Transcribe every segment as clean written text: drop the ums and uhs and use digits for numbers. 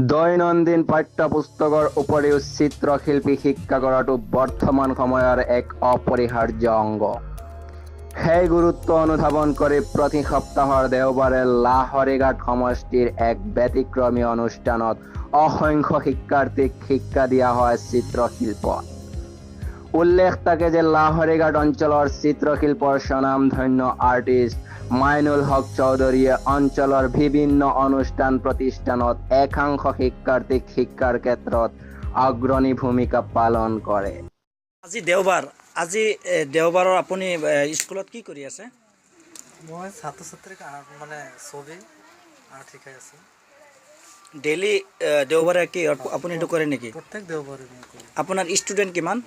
দৈনন্দিন পাঠ্যপুস্তকৰ উপৰিও চিত্ৰশিল্পী শিক্ষা কৰাটো বৰ্তমান সময়ৰ এক অপৰিহাৰ্য অংগ। সেই গুৰুত্ব অনুধাৱন কৰি প্ৰতি সপ্তাহৰ দেওবাৰে লাহৰীঘাট সমষ্টিৰ এক ব্যতিক্ৰমী অনুষ্ঠানত অসংখ্য শিক্ষাৰ্থীক শিক্ষা দিয়া হয় চিত্ৰশিল্প। উল্লেখ থাকে যে লাহৰীঘাট অঞ্চলৰ চিত্ৰশিল্পৰ স্বনামধন্য আৰ্টিষ্ট মাইনুল হক চৌধুৰীয়ে অঞ্চলৰ বিভিন্ন অনুষ্ঠান প্ৰতিষ্ঠানত একাংশ শিক্ষাৰ্থীক শিক্ষাৰ ক্ষেত্ৰত অগ্ৰণী ভূমিকা পালন কৰে। আজি দেওবাৰৰ আপুনি স্কুলত কি কৰি আছে? মই ছাত্ৰ ছাত্ৰীক ছবি আৰ্ট শিকাই আছো। ডেইলি দেওবাৰে কি আপুনি এইটো কৰে নেকি? প্ৰত্যেক দেওবাৰে মই কৰোঁ। আপোনাৰ ষ্টুডেণ্ট কিমান?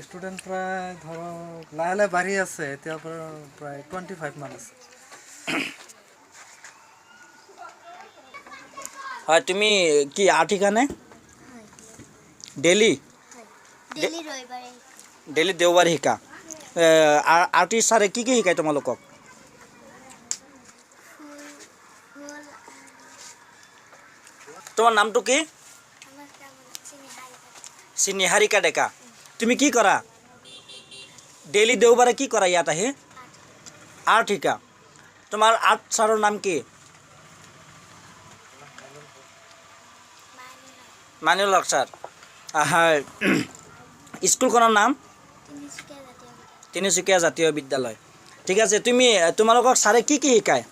ষ্টুডেণ্ট প্ৰায় ধৰক লাহে লাহে বাঢ়ি আছে, এতিয়াৰ পৰা প্ৰায় 25 মান আছে। হয়, তুমি কি আৰ্ট শিকানে? ডেইলি দেওবাৰে শিকা। আৰ্টিষ্ট ছাৰে কি কি শিকায় তোমালোকক? তোমাৰ নামটো কি? নিহাৰিকা ডেকা। তুমি কি কৰা? ডেইলি দেওবাৰে কি কৰা ইয়াত আহি? আৰ্ট শিকা। তোমাৰ আৰ্ট ছাৰৰ নাম কি? মাইনুল হক ছাৰ। স্কুলখনৰ নাম তিনিচুকীয়া জাতীয় বিদ্যালয়। ঠিক আছে, তোমালোকক ছাৰে কি কি শিকায়?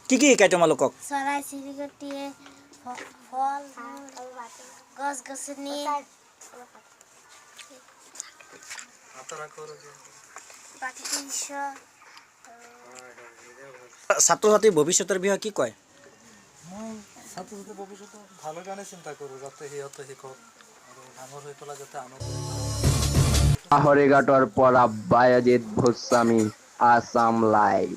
কি কি শিকায় তোমালোকক? চৰাই চিৰিকটিয়ে, ফল গছ গছনি, ছাত্ৰ ছাত্ৰীৰ ভৱিষ্যতৰ বিষয়ে কি কয়? মই ছাত্ৰ ছাত্ৰীৰ ভৱিষ্যতে ভালৰ কাৰণে চিন্তা কৰোঁ, যাতে সিহঁতে শিকক আৰু ডাঙৰ হৈ পেলাই যাতে আনক। লাহৰীঘাটৰ পৰা বায়াজিৎ গোস্বামী, আসাম লাইভ।